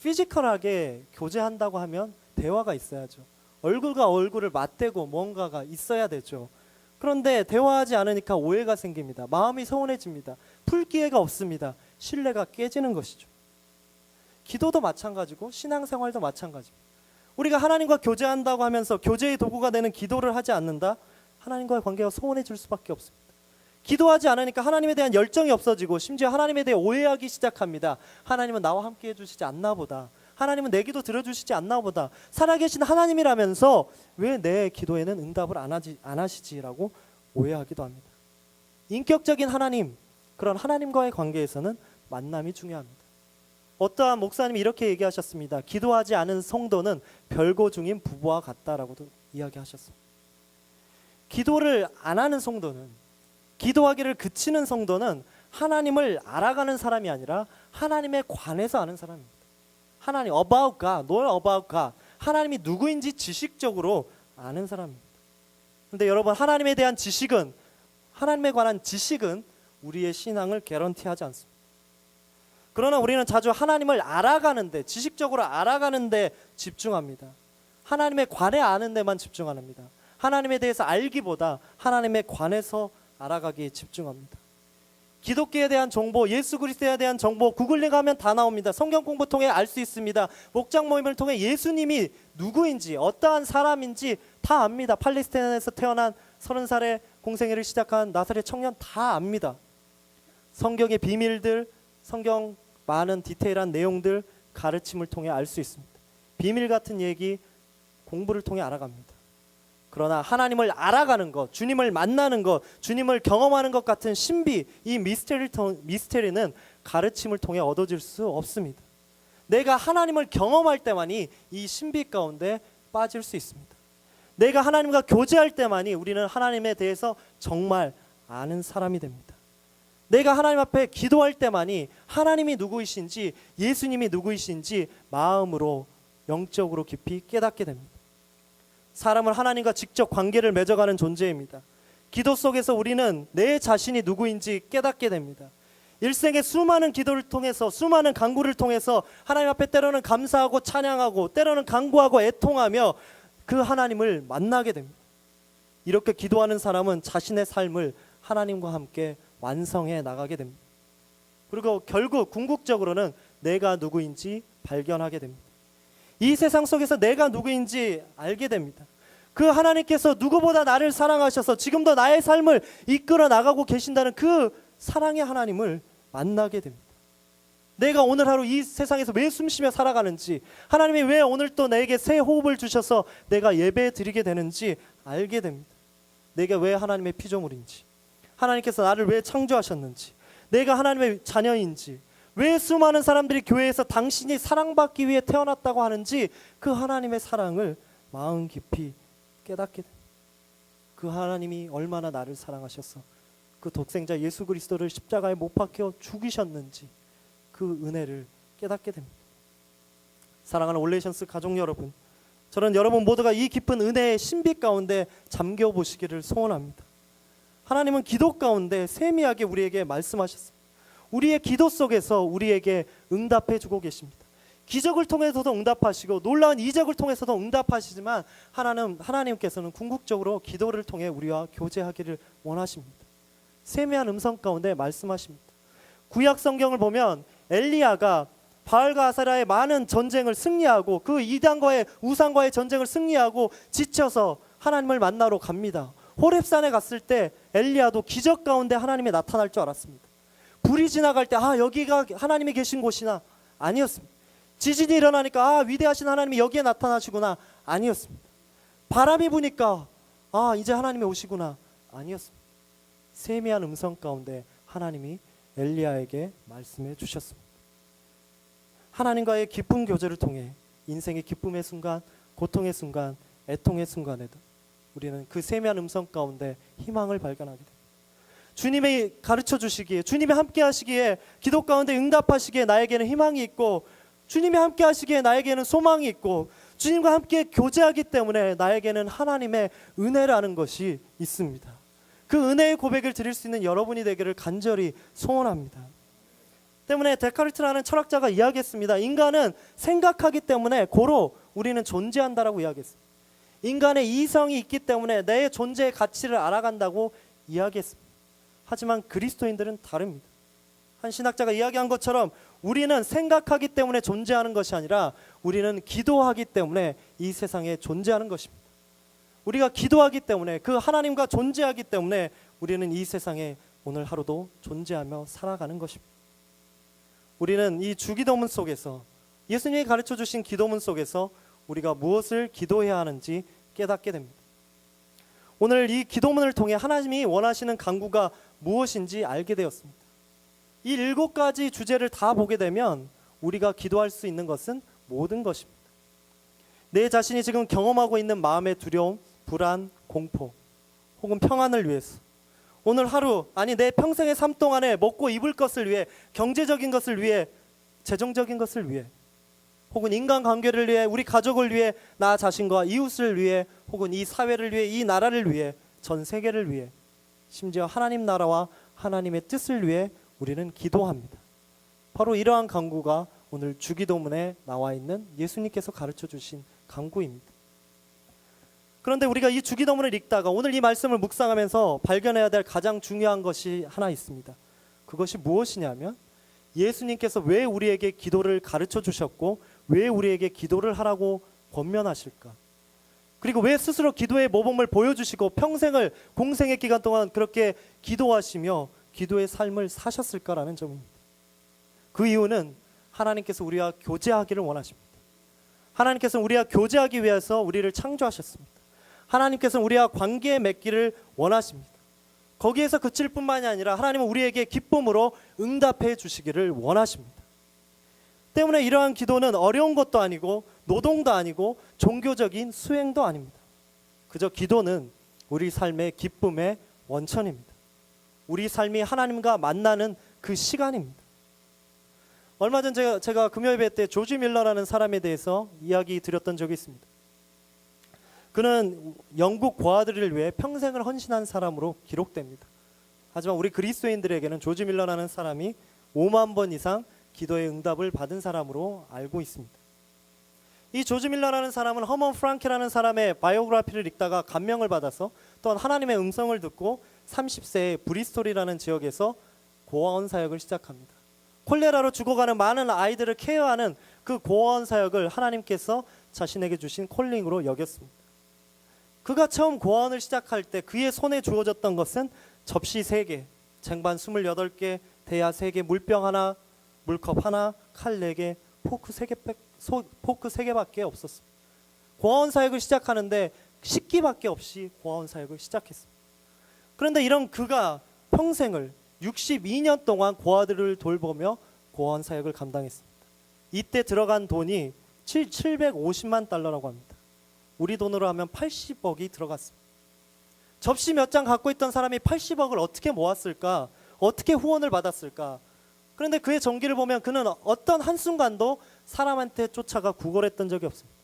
피지컬하게 교제한다고 하면 대화가 있어야죠. 얼굴과 얼굴을 맞대고 뭔가가 있어야 되죠. 그런데 대화하지 않으니까 오해가 생깁니다. 마음이 서운해집니다. 풀 기회가 없습니다. 신뢰가 깨지는 것이죠. 기도도 마찬가지고 신앙생활도 마찬가지입니다. 우리가 하나님과 교제한다고 하면서 교제의 도구가 되는 기도를 하지 않는다? 하나님과의 관계가 소원해질 수밖에 없습니다. 기도하지 않으니까 하나님에 대한 열정이 없어지고 심지어 하나님에 대해 오해하기 시작합니다. 하나님은 나와 함께 해주시지 않나 보다. 하나님은 내 기도 들어주시지 않나 보다. 살아계신 하나님이라면서 왜 내 기도에는 응답을 안 하시지라고 오해하기도 합니다. 인격적인 하나님, 그런 하나님과의 관계에서는 만남이 중요합니다. 어떠한 목사님이 이렇게 얘기하셨습니다. 기도하지 않은 성도는 별거 중인 부부와 같다라고도 이야기하셨습니다. 기도를 안 하는 성도는, 기도하기를 그치는 성도는 하나님을 알아가는 사람이 아니라 하나님에 관해서 아는 사람입니다. 하나님, about God, know about God. 하나님이 누구인지 지식적으로 아는 사람입니다. 그런데 여러분, 하나님에 대한 지식은, 하나님에 관한 지식은 우리의 신앙을 개런티하지 않습니다. 그러나 우리는 자주 하나님을 알아가는데, 지식적으로 알아가는데 집중합니다. 하나님에 관해 아는 데만 집중합니다. 하나님에 대해서 알기보다 하나님에 관해서 알아가기에 집중합니다. 기독교에 대한 정보, 예수 그리스도에 대한 정보 구글링하면 다 나옵니다. 성경 공부 통해 알 수 있습니다. 목장 모임을 통해 예수님이 누구인지, 어떠한 사람인지 다 압니다. 팔레스타인에서 태어난 30살의 공생애를 시작한 나사렛 청년 다 압니다. 성경의 비밀들, 성경 많은 디테일한 내용들 가르침을 통해 알 수 있습니다. 비밀 같은 얘기 공부를 통해 알아갑니다. 그러나 하나님을 알아가는 것, 주님을 만나는 것, 주님을 경험하는 것 같은 신비, 이 미스테리는 가르침을 통해 얻어질 수 없습니다. 내가 하나님을 경험할 때만이 이 신비 가운데 빠질 수 있습니다. 내가 하나님과 교제할 때만이 우리는 하나님에 대해서 정말 아는 사람이 됩니다. 내가 하나님 앞에 기도할 때만이 하나님이 누구이신지, 예수님이 누구이신지 마음으로 영적으로 깊이 깨닫게 됩니다. 사람은 하나님과 직접 관계를 맺어가는 존재입니다. 기도 속에서 우리는 내 자신이 누구인지 깨닫게 됩니다. 일생의 수많은 기도를 통해서, 수많은 간구를 통해서 하나님 앞에 때로는 감사하고 찬양하고 때로는 간구하고 애통하며 그 하나님을 만나게 됩니다. 이렇게 기도하는 사람은 자신의 삶을 하나님과 함께 완성해 나가게 됩니다. 그리고 결국 궁극적으로는 내가 누구인지 발견하게 됩니다. 이 세상 속에서 내가 누구인지 알게 됩니다. 그 하나님께서 누구보다 나를 사랑하셔서 지금도 나의 삶을 이끌어 나가고 계신다는 그 사랑의 하나님을 만나게 됩니다. 내가 오늘 하루 이 세상에서 왜 숨쉬며 살아가는지, 하나님이 왜 오늘 또 내게 새 호흡을 주셔서 내가 예배 드리게 되는지 알게 됩니다. 내가 왜 하나님의 피조물인지, 하나님께서 나를 왜 창조하셨는지, 내가 하나님의 자녀인지, 왜 수많은 사람들이 교회에서 당신이 사랑받기 위해 태어났다고 하는지 그 하나님의 사랑을 마음 깊이 깨닫게 됩니다. 그 하나님이 얼마나 나를 사랑하셔서 그 독생자 예수 그리스도를 십자가에 못 박혀 죽이셨는지 그 은혜를 깨닫게 됩니다. 사랑하는 올레이션스 가족 여러분, 저는 여러분 모두가 이 깊은 은혜의 신비 가운데 잠겨 보시기를 소원합니다. 하나님은 기도 가운데 세미하게 우리에게 말씀하셨습니다. 우리의 기도 속에서 우리에게 응답해 주고 계십니다. 기적을 통해서도 응답하시고 놀라운 이적을 통해서도 응답하시지만 하나님께서는 궁극적으로 기도를 통해 우리와 교제하기를 원하십니다. 세미한 음성 가운데 말씀하십니다. 구약 성경을 보면 엘리야가 바알과 아세라의 많은 전쟁을 승리하고 그 이단과의 우상과의 전쟁을 승리하고 지쳐서 하나님을 만나러 갑니다. 호렙산에 갔을 때 엘리야도 기적 가운데 하나님이 나타날 줄 알았습니다. 불이 지나갈 때 여기가 하나님이 계신 곳이나 아니었습니다. 지진이 일어나니까 위대하신 하나님이 여기에 나타나시구나 아니었습니다. 바람이 부니까 이제 하나님이 오시구나 아니었습니다. 세미한 음성 가운데 하나님이 엘리야에게 말씀해 주셨습니다. 하나님과의 깊은 교제를 통해 인생의 기쁨의 순간, 고통의 순간, 애통의 순간에도 우리는 그 세미한 음성 가운데 희망을 발견하게 됩니다. 주님이 가르쳐 주시기에, 주님이 함께 하시기에, 기도 가운데 응답하시기에 나에게는 희망이 있고, 주님이 함께 하시기에 나에게는 소망이 있고, 주님과 함께 교제하기 때문에 나에게는 하나님의 은혜라는 것이 있습니다. 그 은혜의 고백을 드릴 수 있는 여러분이 되기를 간절히 소원합니다. 때문에 데카르트라는 철학자가 이야기했습니다. 인간은 생각하기 때문에 고로 우리는 존재한다라고 이야기했습니다. 인간의 이성이 있기 때문에 내 존재의 가치를 알아간다고 이야기했습니다. 하지만 그리스도인들은 다릅니다. 한 신학자가 이야기한 것처럼 우리는 생각하기 때문에 존재하는 것이 아니라 우리는 기도하기 때문에 이 세상에 존재하는 것입니다. 우리가 기도하기 때문에, 그 하나님과 존재하기 때문에 우리는 이 세상에 오늘 하루도 존재하며 살아가는 것입니다. 우리는 이 주기도문 속에서, 예수님이 가르쳐 주신 기도문 속에서 우리가 무엇을 기도해야 하는지 깨닫게 됩니다. 오늘 이 기도문을 통해 하나님이 원하시는 간구가 무엇인지 알게 되었습니다. 이 7가지 주제를 다 보게 되면 우리가 기도할 수 있는 것은 모든 것입니다. 내 자신이 지금 경험하고 있는 마음의 두려움, 불안, 공포 혹은 평안을 위해서, 오늘 하루, 내 평생의 삶 동안에 먹고 입을 것을 위해, 경제적인 것을 위해, 재정적인 것을 위해, 혹은 인간관계를 위해, 우리 가족을 위해, 나 자신과 이웃을 위해, 혹은 이 사회를 위해, 이 나라를 위해, 전 세계를 위해, 심지어 하나님 나라와 하나님의 뜻을 위해 우리는 기도합니다. 바로 이러한 간구가 오늘 주기도문에 나와 있는 예수님께서 가르쳐 주신 간구입니다. 그런데 우리가 이 주기도문을 읽다가 오늘 이 말씀을 묵상하면서 발견해야 될 가장 중요한 것이 하나 있습니다. 그것이 무엇이냐면, 예수님께서 왜 우리에게 기도를 가르쳐 주셨고 왜 우리에게 기도를 하라고 권면하실까? 그리고 왜 스스로 기도의 모범을 보여주시고 평생을, 공생의 기간 동안 그렇게 기도하시며 기도의 삶을 사셨을까라는 점입니다. 그 이유는 하나님께서 우리와 교제하기를 원하십니다. 하나님께서는 우리와 교제하기 위해서 우리를 창조하셨습니다. 하나님께서는 우리와 관계 맺기를 원하십니다. 거기에서 그칠 뿐만이 아니라 하나님은 우리에게 기쁨으로 응답해 주시기를 원하십니다. 때문에 이러한 기도는 어려운 것도 아니고 노동도 아니고 종교적인 수행도 아닙니다. 그저 기도는 우리 삶의 기쁨의 원천입니다. 우리 삶이 하나님과 만나는 그 시간입니다. 얼마 전 제가 금요예배 때 조지 밀러라는 사람에 대해서 이야기 드렸던 적이 있습니다. 그는 영국 고아들을 위해 평생을 헌신한 사람으로 기록됩니다. 하지만 우리 그리스도인들에게는 조지 밀러라는 사람이 5만 번 이상 기도의 응답을 받은 사람으로 알고 있습니다. 이 조지 밀러라는 사람은 허먼 프랑케라는 사람의 바이오그래피를 읽다가 감명을 받아서, 또한 하나님의 음성을 듣고 30세에 브리스톨이라는 지역에서 고아원 사역을 시작합니다. 콜레라로 죽어가는 많은 아이들을 케어하는 그 구원 사역을 하나님께서 자신에게 주신 콜링으로 여겼습니다. 그가 처음 구원을 시작할 때 그의 손에 주어졌던 것은 접시 3개, 쟁반 28개, 대야 3개, 물병 하나, 물컵 하나, 칼 4개, 포크 3개밖에 없었습니다. 구원 사역을 시작하는데 식기밖에 없이 구원 사역을 시작했습니다. 그런데 이런 그가 평생을 62년 동안 고아들을 돌보며 구원 사역을 감당했습니다. 이때 들어간 돈이 750만 달러라고 합니다. 우리 돈으로 하면 80억이 들어갔습니다. 접시 몇 장 갖고 있던 사람이 80억을 어떻게 모았을까? 어떻게 후원을 받았을까? 그런데 그의 전기를 보면 그는 어떤 한순간도 사람한테 쫓아가 구걸했던 적이 없습니다.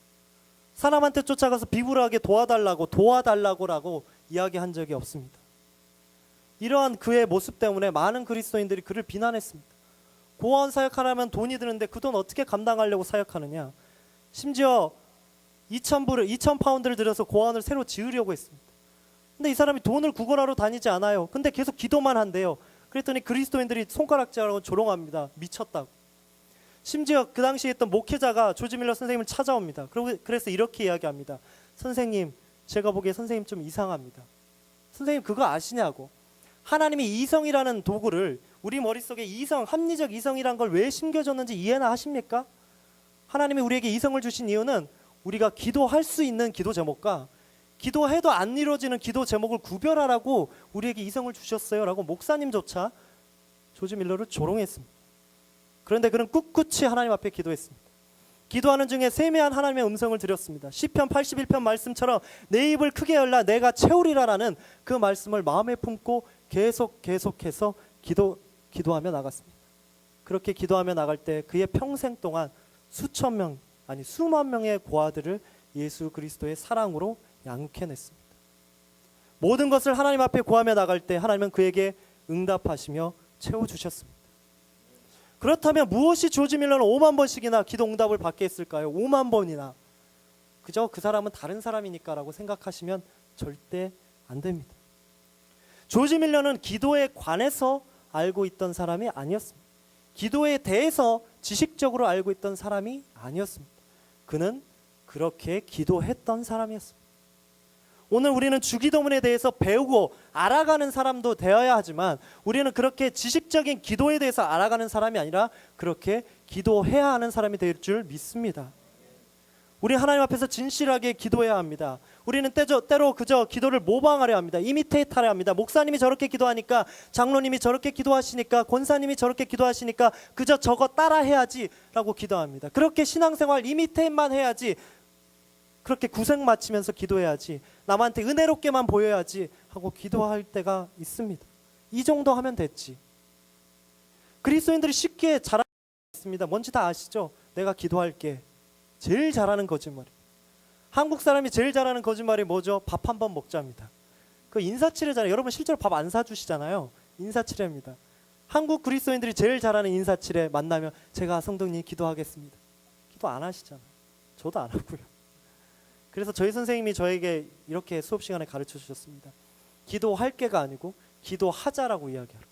사람한테 쫓아가서 비굴하게 도와달라고라고 이야기한 적이 없습니다. 이러한 그의 모습 때문에 많은 그리스도인들이 그를 비난했습니다. 구원 사역하려면 돈이 드는데 그 돈 어떻게 감당하려고 사역하느냐? 심지어 2,000파운드를 들여서 고아원을 새로 지으려고 했습니다. 근데 이 사람이 돈을 구걸하러 다니지 않아요. 근데 계속 기도만 한대요. 그랬더니 그리스도인들이 손가락질하고 조롱합니다. 미쳤다고. 심지어 그 당시에 있던 목회자가 조지 밀러 선생님을 찾아옵니다. 그래서 이렇게 이야기합니다. 선생님, 제가 보기에 선생님 좀 이상합니다. 선생님 그거 아시냐고. 하나님이 이성이라는 도구를 우리 머릿속에 합리적 이성이란 걸 왜 심겨줬는지 이해나 하십니까? 하나님이 우리에게 이성을 주신 이유는 우리가 기도할 수 있는 기도 제목과 기도해도 안 이루어지는 기도 제목을 구별하라고 우리에게 이성을 주셨어요 라고 목사님조차 조지 밀러를 조롱했습니다. 그런데 그는 꿋꿋이 하나님 앞에 기도했습니다. 기도하는 중에 세미한 하나님의 음성을 들었습니다. 시편 81편 말씀처럼 내 입을 크게 열라 내가 채우리라라는 그 말씀을 마음에 품고 계속해서 기도하며 나갔습니다. 그렇게 기도하며 나갈 때 그의 평생 동안 수만 명의 고아들을 예수 그리스도의 사랑으로 양육해냈습니다. 모든 것을 하나님 앞에 구하며 나갈 때 하나님은 그에게 응답하시며 채워주셨습니다. 그렇다면 무엇이 조지 밀러는 5만 번씩이나 기도 응답을 받게 했을까요? 5만 번이나. 그저 그 사람은 다른 사람이니까 라고 생각하시면 절대 안 됩니다. 조지 밀러는 기도에 관해서 알고 있던 사람이 아니었습니다. 기도에 대해서 지식적으로 알고 있던 사람이 아니었습니다. 그는 그렇게 기도했던 사람이었습니다. 오늘 우리는 주기도문에 대해서 배우고 알아가는 사람도 되어야 하지만 우리는 그렇게 지식적인 기도에 대해서 알아가는 사람이 아니라 그렇게 기도해야 하는 사람이 될 줄 믿습니다. 우리 하나님 앞에서 진실하게 기도해야 합니다. 우리는 때로 그저 기도를 모방하려 합니다. 이미테이트하려 합니다. 목사님이 저렇게 기도하니까, 장로님이 저렇게 기도하시니까, 권사님이 저렇게 기도하시니까 그저 저거 따라해야지 라고 기도합니다. 그렇게 신앙생활 이미테이트만 해야지, 그렇게 구색 맞추면서 기도해야지, 남한테 은혜롭게만 보여야지 하고 기도할 때가 있습니다. 이 정도 하면 됐지. 그리스도인들이 쉽게 잘하는 게 있습니다. 뭔지 다 아시죠? 내가 기도할게. 제일 잘하는 거짓말. 한국 사람이 제일 잘하는 거짓말이 뭐죠? 밥 한 번 먹자입니다. 그 인사치레잖아요. 여러분 실제로 밥 안 사주시잖아요. 인사치레입니다. 한국 그리스도인들이 제일 잘하는 인사치레 만나면 제가 성도님 기도하겠습니다. 기도 안 하시잖아요. 저도 안 하고요. 그래서 저희 선생님이 저에게 이렇게 수업 시간에 가르쳐 주셨습니다. 기도할 게가 아니고 기도하자라고 이야기하라.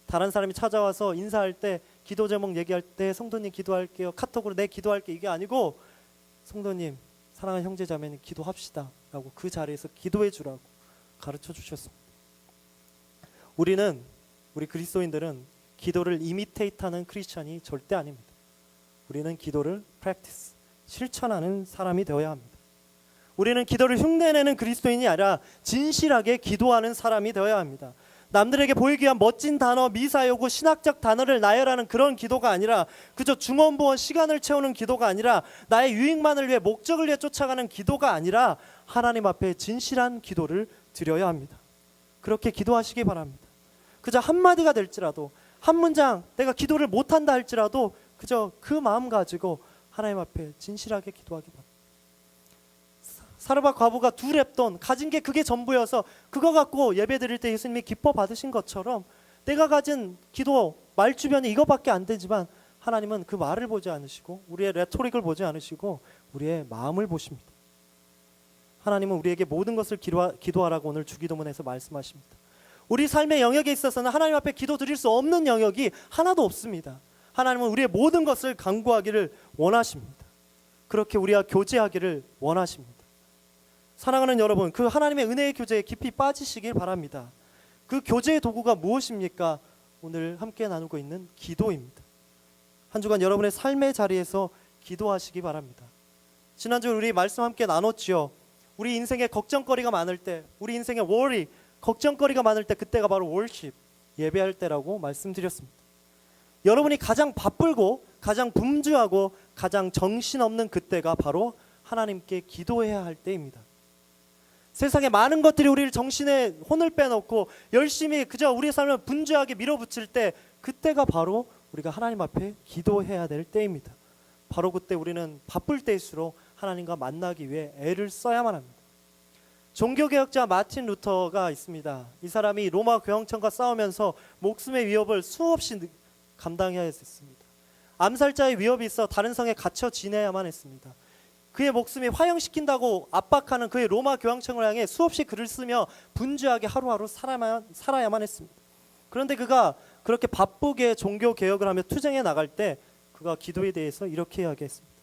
다른 사람이 찾아와서 인사할 때 기도 제목 얘기할 때 성도님 기도할게요. 카톡으로 내 기도할게 이게 아니고 성도님 사랑하는 형제 자매님 기도합시다 라고 그 자리에서 기도해 주라고 가르쳐 주셨습니다. 우리 그리스도인들은 기도를 이미테이트하는 크리스천이 절대 아닙니다. 우리는 기도를 프랙티스, 실천하는 사람이 되어야 합니다. 우리는 기도를 흉내내는 그리스도인이 아니라 진실하게 기도하는 사람이 되어야 합니다. 남들에게 보이기 위한 멋진 단어, 미사여구, 신학적 단어를 나열하는 그런 기도가 아니라 그저 중언부언 시간을 채우는 기도가 아니라 나의 유익만을 위해 목적을 위해 쫓아가는 기도가 아니라 하나님 앞에 진실한 기도를 드려야 합니다. 그렇게 기도하시기 바랍니다. 그저 한마디가 될지라도 한 문장 내가 기도를 못한다 할지라도 그저 그 마음 가지고 하나님 앞에 진실하게 기도하기 바랍니다. 사르밧 과부가 2렙돈 가진 게 그게 전부여서 그거 갖고 예배 드릴 때 예수님이 기뻐 받으신 것처럼 내가 가진 기도 말주변이 이거밖에 안 되지만 하나님은 그 말을 보지 않으시고 우리의 레토릭을 보지 않으시고 우리의 마음을 보십니다. 하나님은 우리에게 모든 것을 기도하라고 오늘 주기도문에서 말씀하십니다. 우리 삶의 영역에 있어서는 하나님 앞에 기도 드릴 수 없는 영역이 하나도 없습니다. 하나님은 우리의 모든 것을 간구하기를 원하십니다. 그렇게 우리와 교제하기를 원하십니다. 사랑하는 여러분, 그 하나님의 은혜의 교제에 깊이 빠지시길 바랍니다. 그 교제의 도구가 무엇입니까? 오늘 함께 나누고 있는 기도입니다. 한 주간 여러분의 삶의 자리에서 기도하시기 바랍니다. 지난주 우리 말씀 함께 나눴지요. 우리 인생에 걱정거리가 많을 때, 우리 인생에 worry, 걱정거리가 많을 때, 그때가 바로 worship, 예배할 때라고 말씀드렸습니다. 여러분이 가장 바쁘고 가장 분주하고 가장 정신없는 그때가 바로 하나님께 기도해야 할 때입니다. 세상에 많은 것들이 우리를 정신에 혼을 빼놓고 열심히 그저 우리의 삶을 분주하게 밀어붙일 때, 그때가 바로 우리가 하나님 앞에 기도해야 될 때입니다. 바로 그때 우리는 바쁠 때일수록 하나님과 만나기 위해 애를 써야만 합니다. 종교개혁자 마틴 루터가 있습니다. 이 사람이 로마 교황청과 싸우면서 목숨의 위협을 수없이 감당해야 했습니다. 암살자의 위협이 있어 다른 성에 갇혀 지내야만 했습니다. 그의 목숨이 화형시킨다고 압박하는 그의 로마 교황청을 향해 수없이 글을 쓰며 분주하게 하루하루 살아야만 했습니다. 그런데 그가 그렇게 바쁘게 종교개혁을 하며 투쟁해 나갈 때 그가 기도에 대해서 이렇게 이야기했습니다.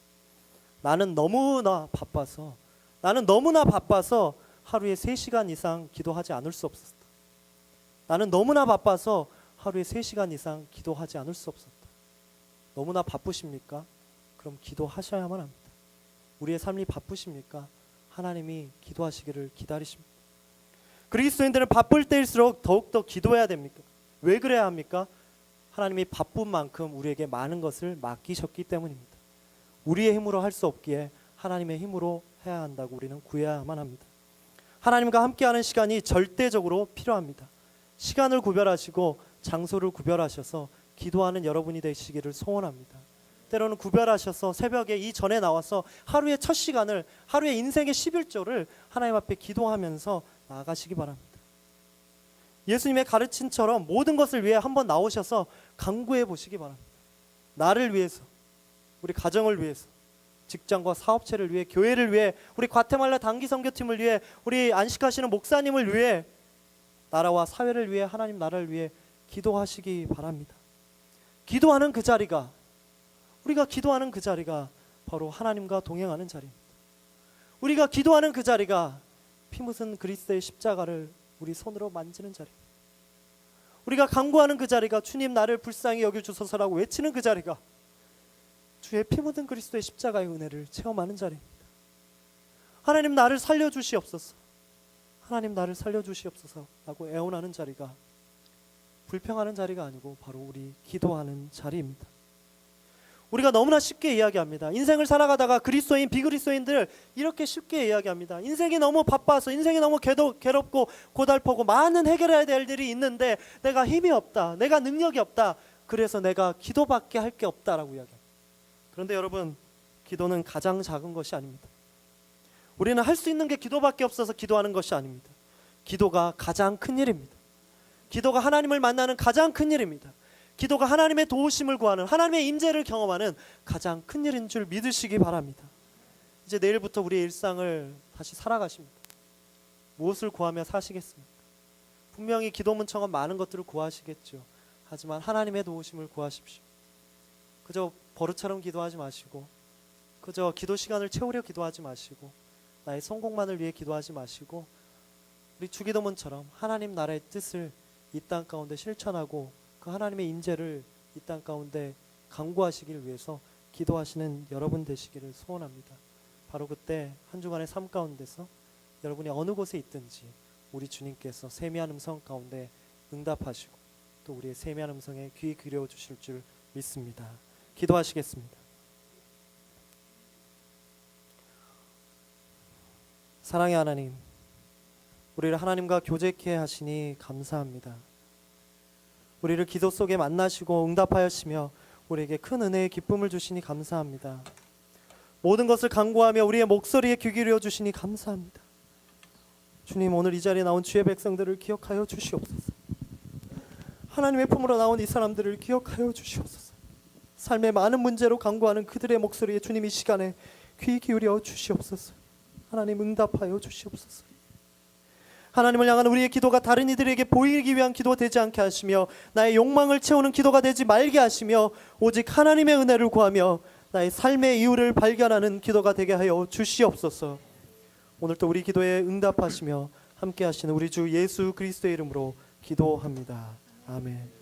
나는 너무나 바빠서 하루에 3시간 이상 기도하지 않을 수 없었다. 나는 너무나 바빠서 하루에 3시간 이상 기도하지 않을 수 없었다. 너무나 바쁘십니까? 그럼 기도하셔야만 합니다. 우리의 삶이 바쁘십니까? 하나님이 기도하시기를 기다리십니다. 그리스도인들은 바쁠 때일수록 더욱더 기도해야 됩니까? 왜 그래야 합니까? 하나님이 바쁜 만큼 우리에게 많은 것을 맡기셨기 때문입니다. 우리의 힘으로 할 수 없기에 하나님의 힘으로 해야 한다고 우리는 구해야만 합니다. 하나님과 함께하는 시간이 절대적으로 필요합니다. 시간을 구별하시고 장소를 구별하셔서 기도하는 여러분이 되시기를 소원합니다. 때로는 구별하셔서 새벽에 이 전에 나와서 하루의 첫 시간을, 하루의 인생의 11조를 하나님 앞에 기도하면서 나아가시기 바랍니다. 예수님의 가르침처럼 모든 것을 위해 한번 나오셔서 간구해 보시기 바랍니다. 나를 위해서, 우리 가정을 위해서, 직장과 사업체를 위해, 교회를 위해, 우리 과테말라 단기 선교팀을 위해, 우리 안식하시는 목사님을 위해, 나라와 사회를 위해, 하나님 나라를 위해 기도하시기 바랍니다. 기도하는 그 자리가, 우리가 기도하는 그 자리가 바로 하나님과 동행하는 자리입니다. 우리가 기도하는 그 자리가 피 묻은 그리스도의 십자가를 우리 손으로 만지는 자리입니다. 우리가 간구하는 그 자리가 주님 나를 불쌍히 여겨주소서라고 외치는 그 자리가 주의 피 묻은 그리스도의 십자가의 은혜를 체험하는 자리입니다. 하나님 나를 살려주시옵소서, 하나님 나를 살려주시옵소서 라고 애원하는 자리가 불평하는 자리가 아니고 바로 우리 기도하는 자리입니다. 우리가 너무나 쉽게 이야기합니다. 인생을 살아가다가 그리스도인, 비그리스도인들 이렇게 쉽게 이야기합니다. 인생이 너무 바빠서, 인생이 너무 괴롭고 고달프고 많은 해결해야 될 일이 있는데 내가 힘이 없다, 내가 능력이 없다, 그래서 내가 기도밖에 할 게 없다라고 이야기합니다. 그런데 여러분, 기도는 가장 작은 것이 아닙니다. 우리는 할 수 있는 게 기도밖에 없어서 기도하는 것이 아닙니다. 기도가 가장 큰 일입니다. 기도가 하나님을 만나는 가장 큰 일입니다. 기도가 하나님의 도우심을 구하는, 하나님의 임재를 경험하는 가장 큰 일인 줄 믿으시기 바랍니다. 이제 내일부터 우리의 일상을 다시 살아가십니다. 무엇을 구하며 사시겠습니까? 분명히 기도문처럼 많은 것들을 구하시겠죠. 하지만 하나님의 도우심을 구하십시오. 그저 버릇처럼 기도하지 마시고, 그저 기도 시간을 채우려 기도하지 마시고, 나의 성공만을 위해 기도하지 마시고, 우리 주기도문처럼 하나님 나라의 뜻을 이 땅 가운데 실천하고 그 하나님의 인재를 이 땅 가운데 강구하시기를 위해서 기도하시는 여러분 되시기를 소원합니다. 바로 그때 한 주간의 삶 가운데서 여러분이 어느 곳에 있든지 우리 주님께서 세미한 음성 가운데 응답하시고 또 우리의 세미한 음성에 귀 기울여 주실 줄 믿습니다. 기도하시겠습니다. 사랑의 하나님, 우리를 하나님과 교제케 하시니 감사합니다. 우리를 기도 속에 만나시고 응답하시며 우리에게 큰 은혜의 기쁨을 주시니 감사합니다. 모든 것을 간구하며 우리의 목소리에 귀 기울여 주시니 감사합니다. 주님, 오늘 이 자리에 나온 주의 백성들을 기억하여 주시옵소서. 하나님의 품으로 나온 이 사람들을 기억하여 주시옵소서. 삶의 많은 문제로 간구하는 그들의 목소리에 주님 이 시간에 귀 기울여 주시옵소서. 하나님 응답하여 주시옵소서. 하나님을 향한 우리의 기도가 다른 이들에게 보이기 위한 기도가 되지 않게 하시며 나의 욕망을 채우는 기도가 되지 말게 하시며 오직 하나님의 은혜를 구하며 나의 삶의 이유를 발견하는 기도가 되게 하여 주시옵소서. 오늘도 우리 기도에 응답하시며 함께 하시는 우리 주 예수 그리스도의 이름으로 기도합니다. 아멘.